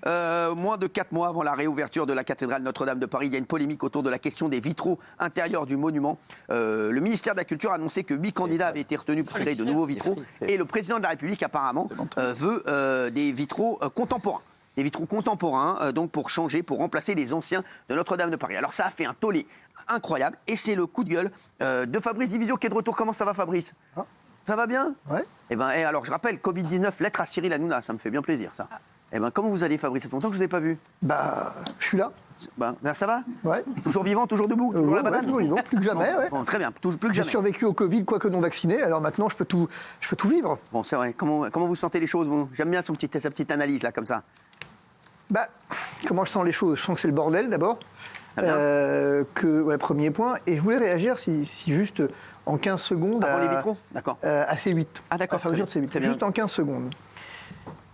Moins de 4 mois avant la réouverture de la cathédrale Notre-Dame de Paris, il y a une polémique autour de la question des vitraux intérieurs du monument. Le ministère de la Culture a annoncé que 8 candidats avaient été retenus pour créer de nouveaux vitraux. Et le président de la République, apparemment, veut des vitraux contemporains. Des vitraux contemporains, donc pour changer, pour remplacer les anciens de Notre-Dame de Paris. Alors ça a fait un tollé incroyable, et c'est le coup de gueule de Fabrice Divisio qui est de retour. Comment ça va, Fabrice ? Ça va bien ? Ouais. Alors je rappelle, Covid-19, lettre à Cyril Hanouna, ça me fait bien plaisir ça. Comment vous allez, Fabrice ? Ça fait longtemps que je ne vous ai pas vu. Je suis là. Ça va ? Ouais. Toujours vivant, toujours debout, toujours la banane ? Toujours vivant, plus que jamais. Bon, très bien, plus que J'ai jamais. survécu au Covid, quoique non vacciné, alors maintenant je peux tout vivre. Bon, c'est vrai. Comment vous sentez les choses, vous ? J'aime bien sa petite analyse là, comme ça. Comment je sens les choses ? Je sens que c'est le bordel d'abord. Premier point. Et je voulais réagir, si juste en 15 secondes. Avant les vitraux ? D'accord. À C8. Ah, d'accord. À de C8. Juste en 15 secondes.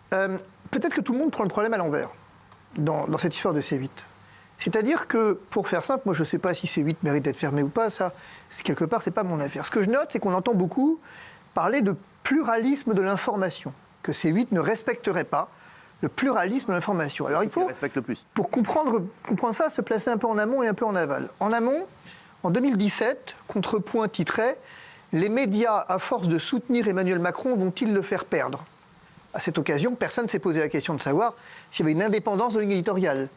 Peut-être que tout le monde prend le problème à l'envers dans cette histoire de C8. C'est-à-dire que, pour faire simple, moi je ne sais pas si C8 mérite d'être fermé ou pas, ça, quelque part, c'est pas mon affaire. Ce que je note, c'est qu'on entend beaucoup parler de pluralisme de l'information, que C8 ne respecterait pas le pluralisme de l'information. Alors il faut, respecte le plus. pour comprendre ça, se placer un peu en amont et un peu en aval. En amont, en 2017, Contrepoint titrait « Les médias, à force de soutenir Emmanuel Macron, vont-ils le faire perdre ?» À cette occasion, personne ne s'est posé la question de savoir s'il y avait une indépendance de ligne éditoriale.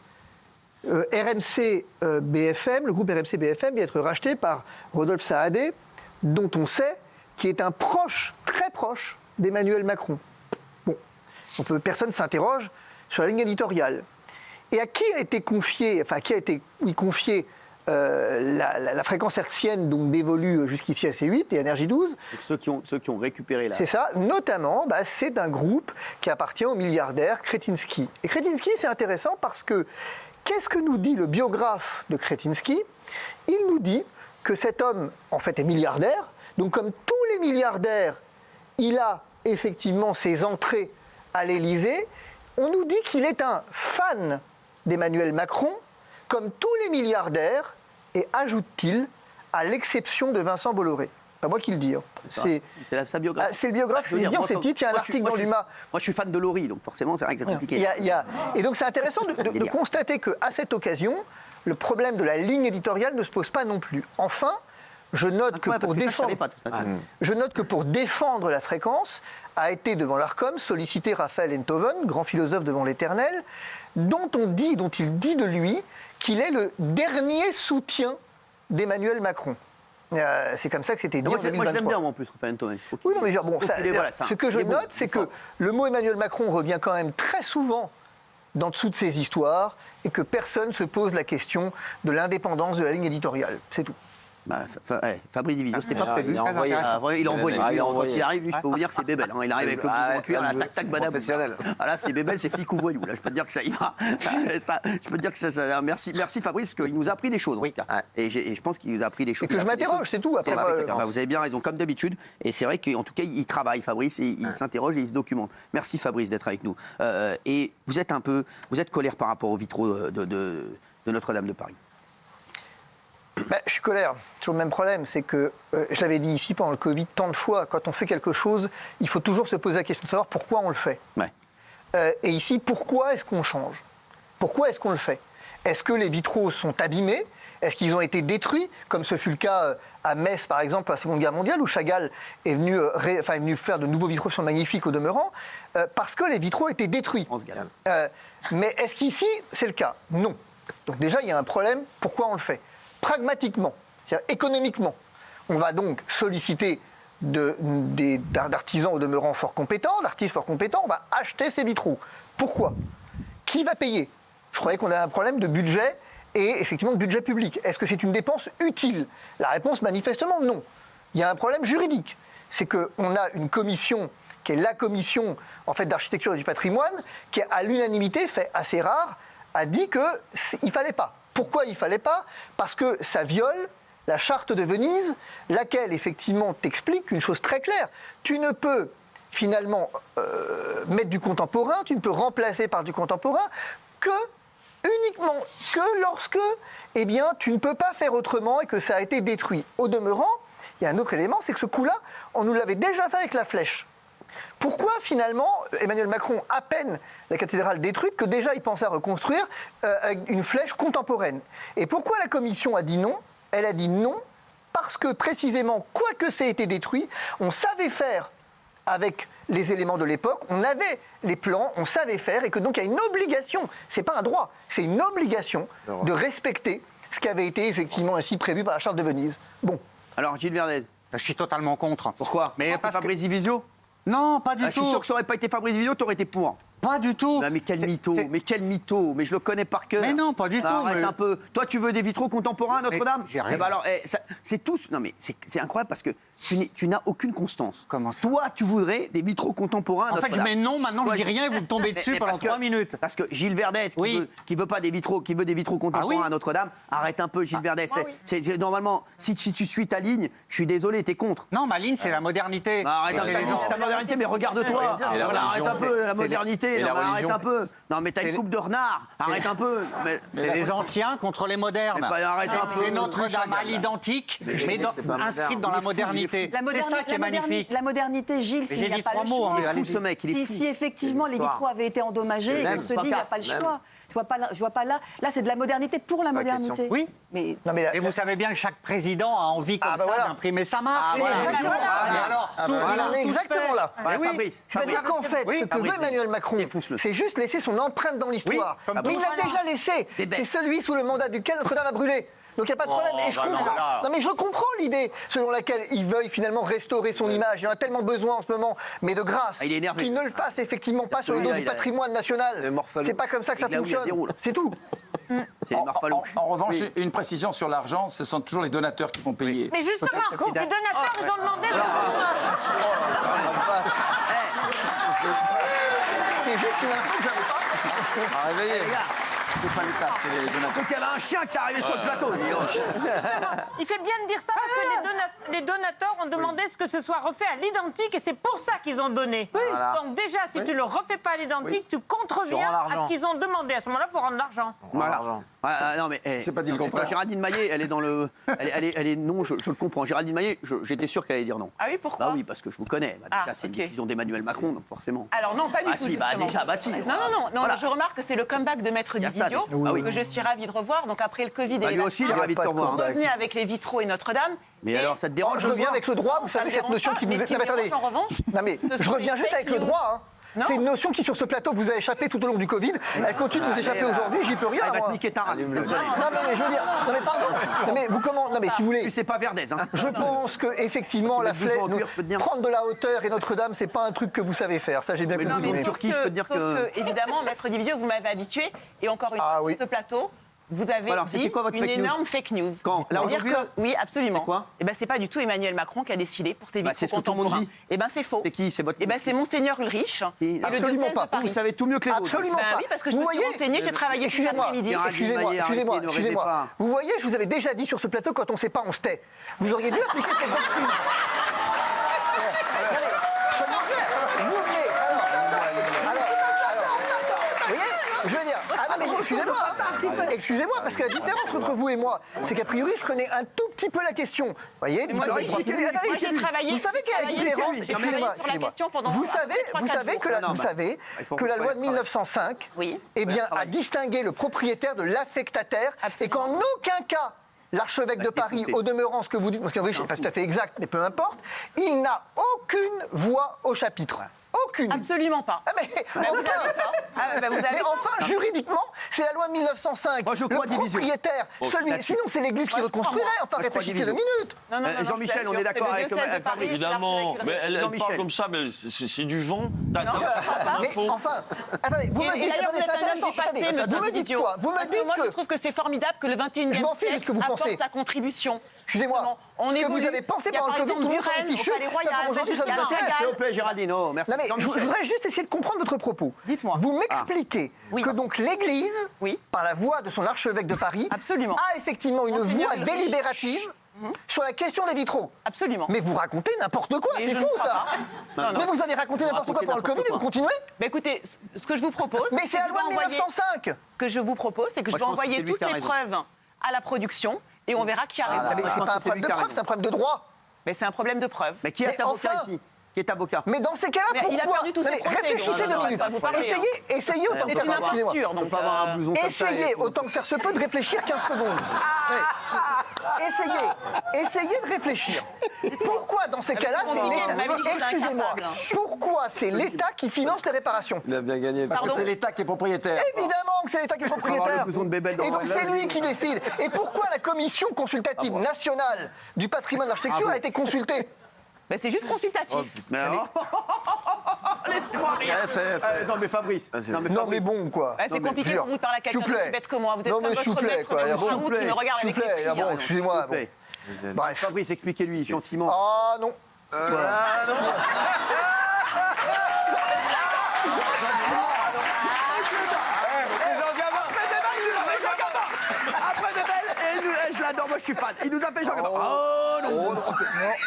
RMC BFM, le groupe RMC BFM vient d'être racheté par Rodolphe Saadé, dont on sait qu'il est un proche, très proche d'Emmanuel Macron. Personne ne s'interroge sur la ligne éditoriale. Et à qui a été confiée la fréquence hertzienne donc dévolue jusqu'ici à C8 et Énergie 12 ? Donc ceux qui ont récupéré la... C'est ça, notamment, c'est un groupe qui appartient au milliardaire Kretinsky. Et Kretinsky, c'est intéressant parce que, qu'est-ce que nous dit le biographe de Kretinsky ? Il nous dit que cet homme, en fait, est milliardaire. Donc, comme tous les milliardaires, il a effectivement ses entrées à l'Élysée. On nous dit qu'il est un fan d'Emmanuel Macron, comme tous les milliardaires, et ajoute-t-il, à l'exception de Vincent Bolloré. Pas moi qui le dis. C'est sa biographe. C'est le biographe qui dit en ses titres. Il y a un article dans l'UMA. Moi, je suis fan de Laurie, donc forcément, c'est vrai que c'est compliqué. Et donc, c'est intéressant de constater qu'à cette occasion, le problème de la ligne éditoriale ne se pose pas non plus. Enfin, je note que pour défendre la fréquence, a été devant l'Arcom sollicité Raphaël Enthoven, grand philosophe devant l'Éternel, dont il dit de lui qu'il est le dernier soutien d'Emmanuel Macron. C'est comme ça que c'était dit en 2023. Moi, je l'aime bien, en plus, Raphaël Enthoven. Oui, non, mais ce que je note, c'est que le mot Emmanuel Macron revient quand même très souvent dans dessous de ces histoires et que personne ne se pose la question de l'indépendance de la ligne éditoriale. C'est tout. Fabrice Divisio, c'était pas prévu. Il a envoyé. Quand il arrive, je peux vous dire que c'est bébelle. Il arrive avec le bouton en cuir, tac, tac, badab. Là, c'est bébelle, c'est flic ou voyou. Là, je peux te dire que ça y va. Je peux te dire que ça. Merci Fabrice, parce qu'il nous a appris des choses. En tout cas. Et je pense qu'il nous a appris des choses. Et que je m'interroge, c'est tout. Après, vous avez bien raison, comme d'habitude. Et c'est vrai qu'en tout cas, il travaille, Fabrice, et il s'interroge et il se documente. Merci Fabrice d'être avec nous. Et vous êtes colère par rapport aux vitraux de Notre-Dame de Paris. Je suis colère. Toujours le même problème, c'est que, je l'avais dit ici pendant le Covid tant de fois, quand on fait quelque chose, il faut toujours se poser la question de savoir pourquoi on le fait. Ouais. Et ici, pourquoi est-ce qu'on change ? Pourquoi est-ce qu'on le fait ? Est-ce que les vitraux sont abîmés ? Est-ce qu'ils ont été détruits, comme ce fut le cas à Metz, par exemple, à la Seconde Guerre mondiale, où Chagall est venu faire de nouveaux vitraux qui sont magnifiques au demeurant, parce que les vitraux étaient détruits. Mais est-ce qu'ici, c'est le cas ? Non. Donc déjà, il y a un problème. Pourquoi on le fait ? Pragmatiquement, c'est-à-dire économiquement, on va donc solliciter d'artisans au demeurant fort compétents, d'artistes fort compétents, on va acheter ces vitraux. Pourquoi ? Qui va payer ? Je croyais qu'on avait un problème de budget et effectivement de budget public. Est-ce que c'est une dépense utile ? La réponse, manifestement, non. Il y a un problème juridique. C'est qu'on a une commission qui est la commission en fait, d'architecture et du patrimoine, qui à l'unanimité, fait assez rare, a dit qu'il ne fallait pas. Pourquoi il ne fallait pas ? Parce que ça viole la charte de Venise, laquelle effectivement t'explique une chose très claire. Tu ne peux finalement mettre du contemporain, tu ne peux remplacer par du contemporain uniquement lorsque tu ne peux pas faire autrement et que ça a été détruit. Au demeurant, il y a un autre élément, c'est que ce coup-là, on nous l'avait déjà fait avec la flèche. Pourquoi finalement Emmanuel Macron, à peine la cathédrale détruite, que déjà il pensait à reconstruire avec une flèche contemporaine? Et pourquoi la commission a dit non? Elle a dit non parce que précisément, quoi que ça ait été détruit, on savait faire avec les éléments de l'époque, on avait les plans, on savait faire, et que donc il y a une obligation, c'est pas un droit, c'est une obligation de respecter ce qui avait été effectivement ainsi prévu par la Charte de Venise. Bon. Alors, Gilles Verdez. Je suis totalement contre. Pourquoi? Mais parce que... Fabrice Divisio? Non, pas du Je suis tout. sûr que ça n'aurait pas été Fabrice Divisio, tu aurais été pour. Pas du tout. Mais quel mytho, mais quel mytho, mais je le connais par cœur. Mais non, pas du tout. Arrête mais... un peu. Toi, tu veux des vitraux contemporains à Notre-Dame? j'ai rien. Eh ben alors, c'est tous. Non, mais c'est incroyable parce que tu n'as aucune constance. Comment ça? Toi, tu voudrais des vitraux contemporains à En fait, Notre-Dame. je mets non, maintenant je dis rien et vous me tombez dessus pendant 3 minutes. Parce que Gilles Verdez, qui veut pas des vitraux, qui veut des vitraux contemporains à Notre-Dame, arrête un peu, Gilles Verdez. Normalement, si tu suis ta ligne, je suis désolé, t'es contre. Non, ma ligne, c'est la modernité. Arrête un peu, c'est ta modernité, mais regarde-toi. Arrête un peu, la modernité. Arrête un peu. Non, mais t'as une coupe de renard. Arrête un peu. C'est les anciens contre les modernes. C'est Notre-Dame à l'identique, mais inscrite dans la modernité. C'est ça qui est magnifique. La modernité, Gilles, s'il n'y a pas le choix. Il est fou, ce mec, il est fou. Si effectivement les vitraux avaient été endommagés, on se dit il n'y a pas le choix. Je vois pas là. Là, c'est de la modernité pour la modernité. Oui. Mais et vous savez bien que chaque président a envie comme ça d'imprimer sa marque. Exactement là. C'est-à-dire qu'en fait, ce que veut Emmanuel Macron, c'est juste laisser son empreinte dans l'histoire. Mais il l'a déjà laissé. C'est celui sous le mandat duquel Notre-Dame a brûlé. Donc il n'y a pas de problème. Et je comprends. Non, mais je comprends l'idée selon laquelle il veuille finalement restaurer son image. Il en a tellement besoin en ce moment. Mais de grâce, qu'il ne le fasse effectivement pas sur le dos du patrimoine national. C'est pas comme ça que ça fonctionne. C'est tout. En revanche, une précision sur l'argent, ce sont toujours les donateurs qui vont payer. Mais justement, les donateurs, ils ont demandé C'est juste une info que j'avais pas. Réveillez. C'est pas le cas, c'est les donateurs. Donc il y avait un chien qui est arrivé sur le plateau. Il fait bien de dire ça parce que les donateurs ont demandé ce que ce soit refait à l'identique et c'est pour ça qu'ils ont donné. Voilà. Donc déjà, si tu le refais pas à l'identique, tu contreviens à ce qu'ils ont demandé. À ce moment-là, il faut rendre l'argent. Voilà. Non mais c'est pas dit le contraire. Géraldine Maillet, elle est dans le, elle est non, je le comprends. Géraldine Maillet, j'étais sûr qu'elle allait dire non. ah oui, pourquoi? Bah oui, parce que je vous connais. Déjà, c'est une décision d'Emmanuel Macron, donc forcément. Alors non, pas du Ah tout. si, bah justement. déjà, bah si. Non, Voilà. je remarque que c'est le comeback de Maître Il y a ça, Dividio, ah oui. que je suis ravie de revoir. Donc après le Covid Bah, et lui les aussi, il est vaccins, ravi de te revoir. revenu avec les vitraux et Notre-Dame. Mais alors, ça te dérange Je de le reviens voir avec le droit, vous savez, cette notion qui vous est. Non, mais attendez. En revanche, Non, mais je reviens juste avec le droit. C'est une notion qui, sur ce plateau, vous a échappé tout au long du Covid. Elle continue de vous échapper aujourd'hui, j'y peux rien. Elle va te moi. niquer ta race. Non, mais je veux dire. Non, mais pardon. Non, mais vous comment. Non, mais si vous voulez. C'est pas Verdez, hein. Je pense que effectivement la flèche, prendre de la hauteur et Notre-Dame, c'est pas un truc que vous savez faire. Ça, j'ai bien compris. mais Turquie, je peux te dire que évidemment, Maître Dividio, vous m'avez habitué. Et encore une fois, sur ce plateau, vous avez Alors, dit c'était quoi votre une fake news énorme fake news. Quand Là, C'est-à-dire aujourd'hui, que, oui, absolument. C'est quoi Eh ben, c'est pas du tout Emmanuel Macron qui a décidé pour ses vitraux c'est ce que tout le monde contemporains. dit. Eh ben, c'est faux. C'est qui? C'est votre. Eh ben, c'est Monseigneur Ulrich. Et le Absolument diocèse pas. de Paris. Vous savez tout mieux que les autres. Absolument Ben pas. oui, parce que je Vous me suis voyez renseignée, j'ai travaillé toute Excusez-moi, l'après-midi. excusez-moi. Vous voyez, je vous avais déjà dit sur ce plateau, quand on ne sait pas, on se tait. Vous auriez dû appliquer cette doctrine. Vous venez. Vous voyez, je veux dire, excusez-moi, parce que la différence entre vous et moi, c'est qu'a priori, je connais un tout petit peu la question. Vous voyez, Moi, j'ai travaillé. vous savez quelle est la différence? Excusez-moi. Vous savez que la loi de 1905, eh bien, a distingué le propriétaire de l'affectataire, et qu'en aucun cas l'archevêque de Paris, au demeurant, ce que vous dites, parce que c'est pas tout à fait exact, mais peu importe, il n'a aucune voix au chapitre. Aucune. Absolument pas. Mais enfin, juridiquement, c'est la loi de 1905. Moi, je crois le propriétaire, sinon c'est l'Église qui reconstruirait. Enfin, réfléchissez 2 minutes. Jean-Michel, on est d'accord avec Fabrice. Évidemment, mais elle parle comme ça, mais c'est du vent. Mais enfin, attendez, vous me dites, vous me dites quoi? Vous me dites moi, je trouve que c'est formidable que le 21e siècle apporte sa contribution. Excusez-moi, ce que vous avez pensé pendant le Covid, tout le monde s'en est fichu. Aujourd'hui, ça nous intéresse. S'il vous plaît, Géraldine, merci. Non, mais je voudrais juste essayer de comprendre votre propos. Dites-moi. Vous m'expliquez que donc l'Église, par la voix de son archevêque de Paris, a effectivement une voix délibérative sur la question des vitraux. Absolument. Mais vous racontez n'importe quoi, c'est fou ça. Mais vous avez raconté n'importe quoi pendant le Covid et vous continuez. Mais écoutez, ce que je vous propose... Mais c'est la loi de 1905. Ce que je vous propose, c'est que je vais envoyer toutes les preuves à la production et on verra qui a raison. Mais c'est pas un problème de preuve, c'est un problème de droit. Mais c'est un problème de preuve. Mais qui a avocat ici? qui est avocat. Mais dans ces cas-là, Mais pourquoi il a perdu tous ses procès, réfléchissez donc, 2 minutes. vous parlez, Essayez autant C'est que une faire imposture, donc. pas avoir un blouson comme ça. Essayez autant que faire se peut de réfléchir 15 secondes. Ouais. Essayez de réfléchir. Pourquoi dans ces cas-là, c'est l'État. Excusez-moi. Pourquoi c'est l'État qui finance les réparations? Il a bien gagné. Parce que c'est l'État qui est propriétaire. Évidemment que c'est l'État qui est avoir propriétaire. le blouson de Bébel dans Et donc la c'est glace. lui qui décide. Et pourquoi la commission consultative nationale du patrimoine de l'architecture a été consultée? Ben, c'est juste consultatif. Mais alors laissez-moi rire. Non mais Fabrice. Non mais bon quoi. Ben, c'est compliqué pour vous de parler à quelqu'un s'il vous plaît. aussi bête que moi. Vous êtes Non, comme mais s'il vous votre plaît, maître quoi. de S'il route vous qui me regarde S'il avec vous plaît, les ah bon, cris. excusez-moi. Bon. Bref. Fabrice, expliquez-lui gentiment. Ah non. Après Bébel, et je l'adore, moi je suis fan. Il nous a fait Jean Gabin. Oh non.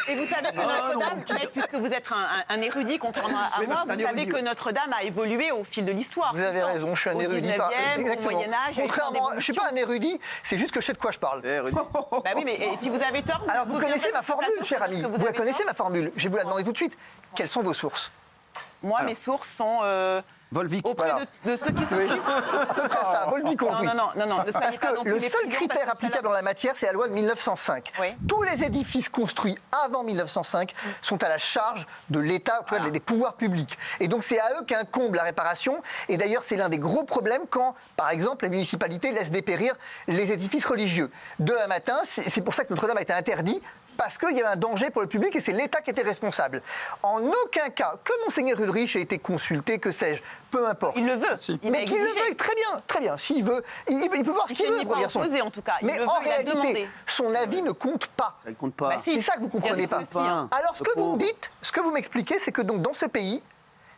Et vous savez que Notre-Dame, mais puisque vous êtes un érudit contrairement à Mais non, moi, c'est un vous savez érudit, que oui. Notre-Dame a évolué au fil de l'histoire. Vous avez raison, je suis un érudit. Au 19e, au Exactement. Moyen-Âge. Contrairement, je ne suis pas un érudit, c'est juste que je sais de quoi je parle. Bah oui, mais si vous avez tort, Alors vous connaissez viendrez ma sur ce formule, plateau cher pour ami. dire que Vous la avez connaissez tort. ma formule. Je vais vous la demander tout de suite. Quelles sont vos sources? Moi, mes sources sont Volvic. auprès Voilà. de ceux qui Oui. s'occupent. À peu près ça, Volvic compris. Non, ne soyez Parce pas non que plus le les seul clients, critère parce que applicable ça- dans la matière, c'est la loi de 1905. Oui. Tous les édifices construits avant 1905 sont à la charge de l'État, en tout cas, des pouvoirs publics. Et donc c'est à eux qu'incombe la réparation. Et d'ailleurs, c'est l'un des gros problèmes quand, par exemple, la municipalité laisse dépérir les édifices religieux. Demain matin, c'est pour ça que Notre-Dame a été interdit. Parce qu'il y avait un danger pour le public et c'est l'État qui était responsable. En aucun cas, que Monseigneur Ulrich ait été consulté, que sais-je, peu importe. Il le veut. Il Mais l'a qu'il le exigé. veuille, très bien, très bien. S'il veut, il peut voir ce Il qu'il s'est veut, ni mon pas garçon. opposé, en tout cas. Il Mais le veut, en il l'a réalité, demandé. son avis ne compte pas. Ça ne compte pas. Bah, si. C'est ça que vous ne comprenez Bien pas. sûr que si, hein. Alors, ce que vous me dites, ce que vous m'expliquez, c'est que donc dans ce pays,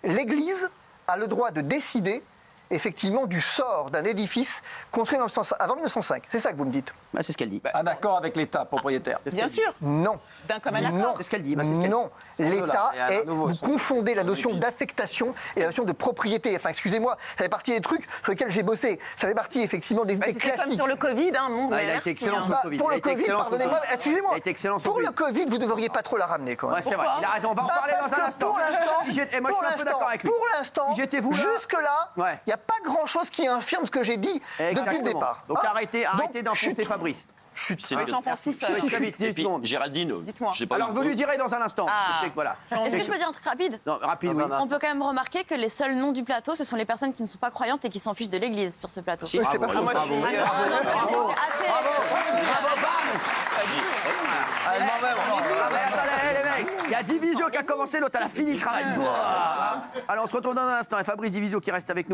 l'Église a le droit de décider effectivement du sort d'un édifice construit avant 1905. C'est ça que vous me dites? Bah, c'est ce qu'elle dit. Un accord avec l'État propriétaire. Bien sûr. Non. D'un commun Non. accord. C'est ce qu'elle dit. Bah, c'est ce qu'elle Non, l'État il y a un est. nouveau Vous son. confondez la notion d'affectation et la notion de propriété. Enfin, excusez-moi, ça fait partie des trucs sur lesquels j'ai bossé. Ça fait partie effectivement des C'était comme classiques. sur le Covid, hein, mon Ah, il a merci, été excellent hein. sur le Covid. Pour Il a le été Covid, excellent sur le pardonnez-moi, Covid. excusez-moi. Il a été excellent sur Pour le le Covid, vous ne devriez pas trop la ramener quand même. Ouais, c'est vrai. Il a raison. On va en parler dans un instant. Pour l'instant, Et moi, je suis un peu d'accord avec lui. Pour l'instant, Si j'étais vous là- jusque-là, il Ouais. n'y a pas grand-chose qui infirme ce que j'ai dit depuis le Exactement. départ. Donc Hein arrêtez d'enfoncer chut. Fabrice. Chut. C'est Oui, que- sans faire tout ça. Chut, vite, 10 Et puis, secondes. Géraldine, Dites-moi. j'ai pas Alors eu- vous lui direz dans un instant. Ah. Je sais que voilà. Est-ce que je peux dire un truc rapide? Non, rapide, oui. Dans un On peut quand même remarquer que les seuls noms du plateau, ce sont les personnes qui ne sont pas croyantes et qui s'en fichent de l'Église sur ce plateau. Oui, c'est pas Bravo, faux. bravo. moi, je suis- Bravo, non, mais bravo. athée. Bravo, bam. Ah, mais attendez, les mecs, il y a Divisio qui a commencé, l'autre elle a fini le travail. Allez, on se retrouve dans un instant. Et Fabrice Divisio qui reste avec nous.